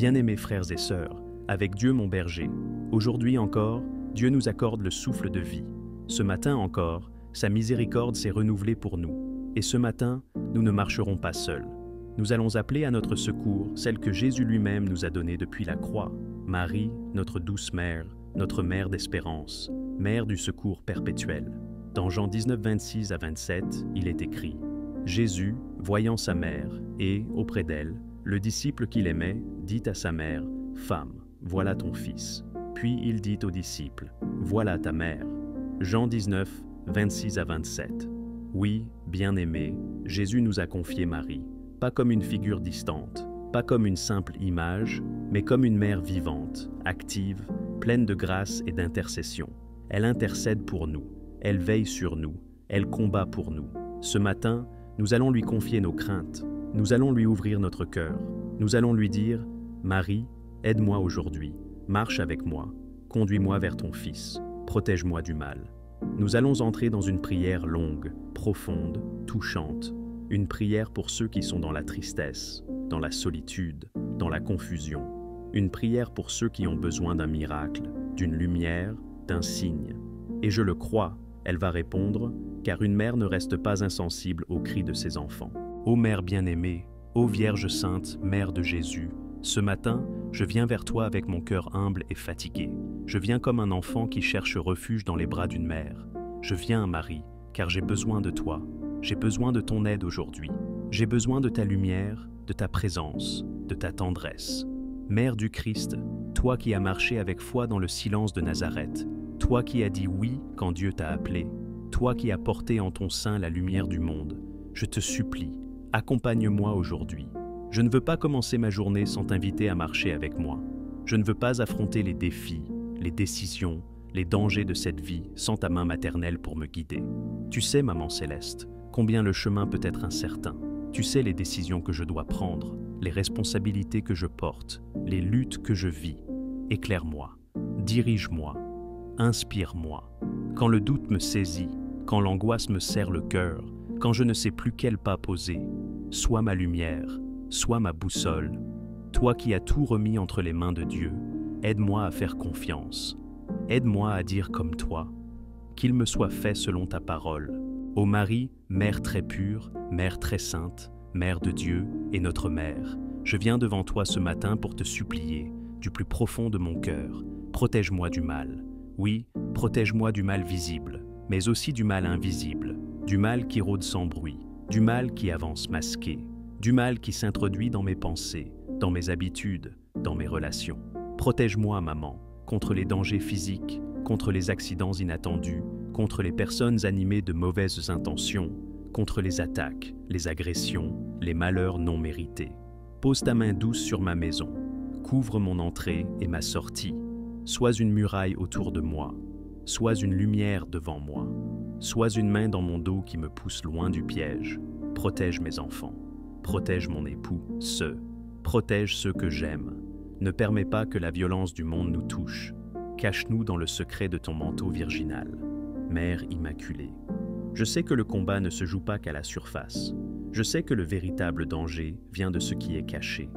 Bien-aimés frères et sœurs, avec Dieu mon berger, aujourd'hui encore, Dieu nous accorde le souffle de vie. Ce matin encore, sa miséricorde s'est renouvelée pour nous. Et ce matin, nous ne marcherons pas seuls. Nous allons appeler à notre secours celle que Jésus lui-même nous a donnée depuis la croix, Marie, notre douce mère, notre mère d'espérance, mère du secours perpétuel. Dans Jean 19, 26 à 27, il est écrit « Jésus, voyant sa mère, et, auprès d'elle, le disciple qu'il aimait, dit à sa mère « Femme, voilà ton fils ». Puis il dit au disciple « Voilà ta mère ». Jean 19, 26 à 27. Oui, bien-aimé, Jésus nous a confié Marie, pas comme une figure distante, pas comme une simple image, mais comme une mère vivante, active, pleine de grâce et d'intercession. Elle intercède pour nous, elle veille sur nous, elle combat pour nous. Ce matin, nous allons lui confier nos craintes, nous allons lui ouvrir notre cœur, nous allons lui dire « Marie, aide-moi aujourd'hui, marche avec moi, conduis-moi vers ton Fils, protège-moi du mal ». Nous allons entrer dans une prière longue, profonde, touchante, une prière pour ceux qui sont dans la tristesse, dans la solitude, dans la confusion, une prière pour ceux qui ont besoin d'un miracle, d'une lumière, d'un signe. Et je le crois, elle va répondre, car une mère ne reste pas insensible aux cris de ses enfants. Ô Mère bien-aimée, ô Vierge Sainte, Mère de Jésus, ce matin, je viens vers toi avec mon cœur humble et fatigué. Je viens comme un enfant qui cherche refuge dans les bras d'une mère. Je viens, Marie, car j'ai besoin de toi. J'ai besoin de ton aide aujourd'hui. J'ai besoin de ta lumière, de ta présence, de ta tendresse. Mère du Christ, toi qui as marché avec foi dans le silence de Nazareth, toi qui as dit oui quand Dieu t'a appelé, toi qui as porté en ton sein la lumière du monde, je te supplie, accompagne-moi aujourd'hui. Je ne veux pas commencer ma journée sans t'inviter à marcher avec moi. Je ne veux pas affronter les défis, les décisions, les dangers de cette vie sans ta main maternelle pour me guider. Tu sais, Maman Céleste, combien le chemin peut être incertain. Tu sais les décisions que je dois prendre, les responsabilités que je porte, les luttes que je vis. Éclaire-moi, dirige-moi, inspire-moi. Quand le doute me saisit, quand l'angoisse me serre le cœur, quand je ne sais plus quel pas poser, sois ma lumière, sois ma boussole. Toi qui as tout remis entre les mains de Dieu, aide-moi à faire confiance. Aide-moi à dire comme toi, qu'il me soit fait selon ta parole. Ô Marie, Mère très pure, Mère très sainte, Mère de Dieu et notre Mère, je viens devant toi ce matin pour te supplier, du plus profond de mon cœur, protège-moi du mal. Oui, protège-moi du mal visible, mais aussi du mal invisible, du mal qui rôde sans bruit, du mal qui avance masqué, du mal qui s'introduit dans mes pensées, dans mes habitudes, dans mes relations. Protège-moi, Maman, contre les dangers physiques, contre les accidents inattendus, contre les personnes animées de mauvaises intentions, contre les attaques, les agressions, les malheurs non mérités. Pose ta main douce sur ma maison, couvre mon entrée et ma sortie. Sois une muraille autour de moi, sois une lumière devant moi, sois une main dans mon dos qui me pousse loin du piège. Protège mes enfants, protège mon époux, protège ceux que j'aime. Ne permets pas que la violence du monde nous touche. Cache-nous dans le secret de ton manteau virginal. Mère immaculée, je sais que le combat ne se joue pas qu'à la surface. Je sais que le véritable danger vient de ce qui est caché.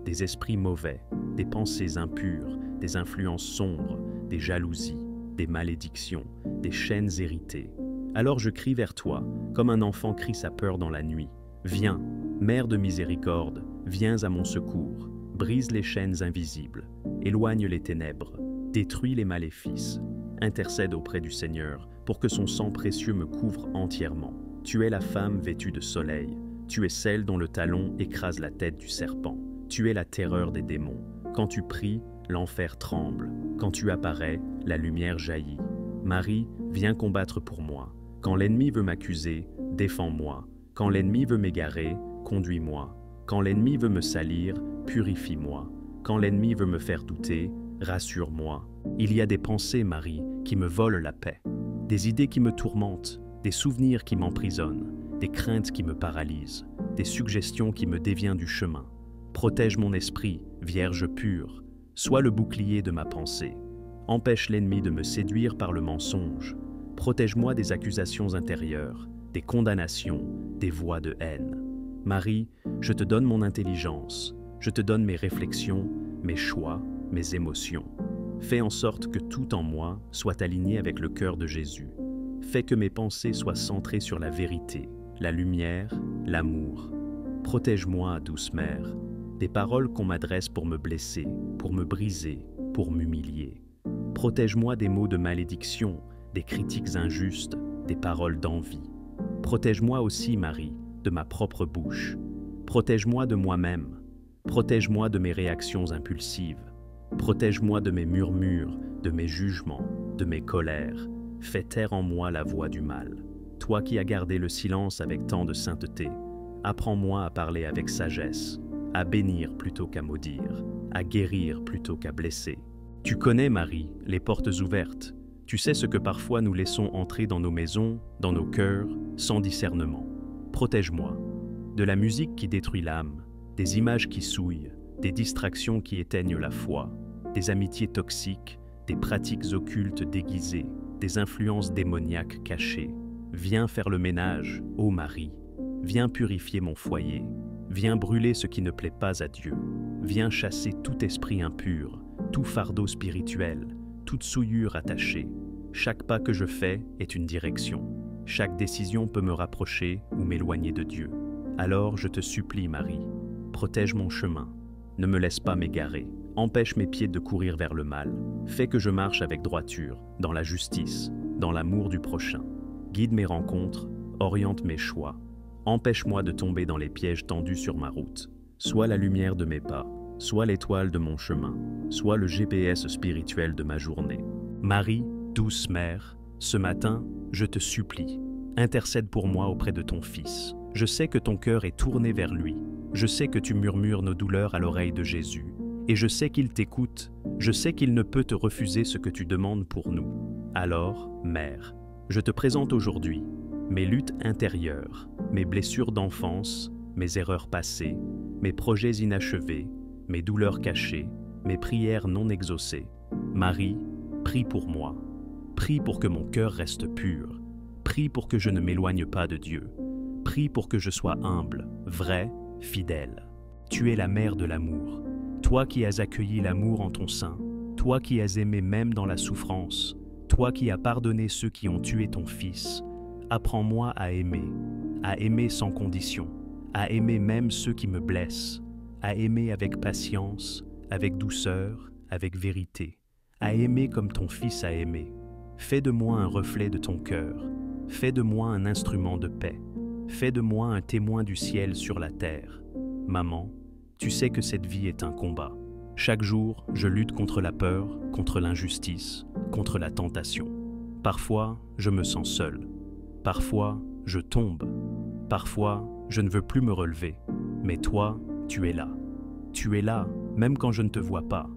Des esprits mauvais, des pensées impures, des influences sombres, des jalousies, des malédictions, des chaînes héritées. Alors je crie vers toi, comme un enfant crie sa peur dans la nuit. Viens, Mère de miséricorde, viens à mon secours. Brise les chaînes invisibles, éloigne les ténèbres, détruis les maléfices. Intercède auprès du Seigneur pour que son sang précieux me couvre entièrement. Tu es la femme vêtue de soleil, tu es celle dont le talon écrase la tête du serpent. Tu es la terreur des démons. Quand tu pries, l'enfer tremble. Quand tu apparais, la lumière jaillit. Marie, viens combattre pour moi. Quand l'ennemi veut m'accuser, défends-moi. Quand l'ennemi veut m'égarer, conduis-moi. Quand l'ennemi veut me salir, purifie-moi. Quand l'ennemi veut me faire douter, rassure-moi. Il y a des pensées, Marie, qui me volent la paix, des idées qui me tourmentent, des souvenirs qui m'emprisonnent, des craintes qui me paralysent, des suggestions qui me déviennent du chemin. Protège mon esprit, Vierge pure, sois le bouclier de ma pensée. Empêche l'ennemi de me séduire par le mensonge. Protège-moi des accusations intérieures, des condamnations, des voix de haine. Marie, je te donne mon intelligence, je te donne mes réflexions, mes choix, mes émotions. Fais en sorte que tout en moi soit aligné avec le cœur de Jésus. Fais que mes pensées soient centrées sur la vérité, la lumière, l'amour. Protège-moi, douce mère, des paroles qu'on m'adresse pour me blesser, pour me briser, pour m'humilier. Protège-moi des mots de malédiction, des critiques injustes, des paroles d'envie. Protège-moi aussi, Marie, de ma propre bouche. Protège-moi de moi-même. Protège-moi de mes réactions impulsives. Protège-moi de mes murmures, de mes jugements, de mes colères. Fais taire en moi la voix du mal. Toi qui as gardé le silence avec tant de sainteté, apprends-moi à parler avec sagesse, à bénir plutôt qu'à maudire, à guérir plutôt qu'à blesser. Tu connais, Marie, les portes ouvertes. Tu sais ce que parfois nous laissons entrer dans nos maisons, dans nos cœurs, sans discernement. Protège-moi de la musique qui détruit l'âme, des images qui souillent, des distractions qui éteignent la foi, des amitiés toxiques, des pratiques occultes déguisées, des influences démoniaques cachées. Viens faire le ménage, ô Marie. Viens purifier mon foyer. Viens brûler ce qui ne plaît pas à Dieu. Viens chasser tout esprit impur, tout fardeau spirituel, toute souillure attachée. Chaque pas que je fais est une direction. Chaque décision peut me rapprocher ou m'éloigner de Dieu. Alors je te supplie, Marie, protège mon chemin. Ne me laisse pas m'égarer. Empêche mes pieds de courir vers le mal. Fais que je marche avec droiture, dans la justice, dans l'amour du prochain. Guide mes rencontres, oriente mes choix. Empêche-moi de tomber dans les pièges tendus sur ma route. Sois la lumière de mes pas, sois l'étoile de mon chemin, sois le GPS spirituel de ma journée. Marie, douce mère, ce matin, je te supplie, intercède pour moi auprès de ton Fils. Je sais que ton cœur est tourné vers lui. Je sais que tu murmures nos douleurs à l'oreille de Jésus. Et je sais qu'il t'écoute. Je sais qu'il ne peut te refuser ce que tu demandes pour nous. Alors, Mère, je te présente aujourd'hui mes luttes intérieures, mes blessures d'enfance, mes erreurs passées, mes projets inachevés, mes douleurs cachées, mes prières non exaucées. Marie, prie pour moi. Prie pour que mon cœur reste pur. Prie pour que je ne m'éloigne pas de Dieu. Prie pour que je sois humble, vrai, fidèle. Tu es la mère de l'amour. Toi qui as accueilli l'amour en ton sein, toi qui as aimé même dans la souffrance, toi qui as pardonné ceux qui ont tué ton Fils, apprends-moi à aimer sans condition, à aimer même ceux qui me blessent, à aimer avec patience, avec douceur, avec vérité, à aimer comme ton Fils a aimé. Fais de moi un reflet de ton cœur, fais de moi un instrument de paix, fais de moi un témoin du ciel sur la terre. Maman, tu sais que cette vie est un combat. Chaque jour, je lutte contre la peur, contre l'injustice, contre la tentation. Parfois, je me sens seul. Parfois, je tombe. Parfois, je ne veux plus me relever. Mais toi, tu es là. Tu es là, même quand je ne te vois pas.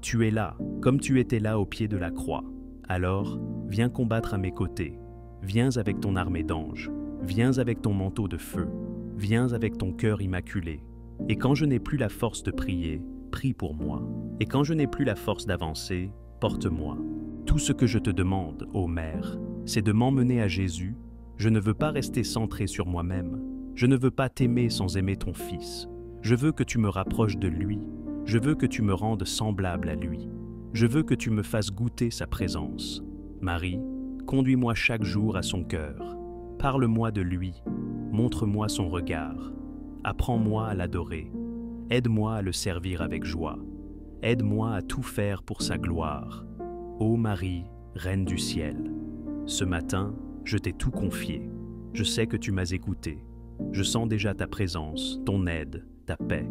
Tu es là, comme tu étais là au pied de la croix. Alors, viens combattre à mes côtés. Viens avec ton armée d'anges. Viens avec ton manteau de feu. Viens avec ton cœur immaculé. Et quand je n'ai plus la force de prier, prie pour moi. Et quand je n'ai plus la force d'avancer, porte-moi. Tout ce que je te demande, ô Mère, c'est de m'emmener à Jésus. Je ne veux pas rester centré sur moi-même. Je ne veux pas t'aimer sans aimer ton Fils. Je veux que tu me rapproches de lui. Je veux que tu me rendes semblable à lui. Je veux que tu me fasses goûter sa présence. Marie, conduis-moi chaque jour à son cœur. Parle-moi de lui. Montre-moi son regard. Apprends-moi à l'adorer. Aide-moi à le servir avec joie. Aide-moi à tout faire pour sa gloire. Ô Marie, Reine du ciel, ce matin, je t'ai tout confié. Je sais que tu m'as écouté. Je sens déjà ta présence, ton aide, ta paix.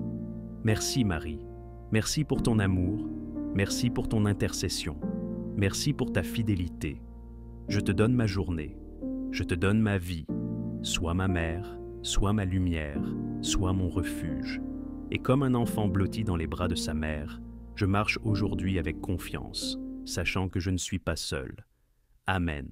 Merci Marie. Merci pour ton amour. Merci pour ton intercession. Merci pour ta fidélité. Je te donne ma journée. Je te donne ma vie. Sois ma mère, sois ma lumière, sois mon refuge. Et comme un enfant blotti dans les bras de sa mère, je marche aujourd'hui avec confiance, sachant que je ne suis pas seul. Amen.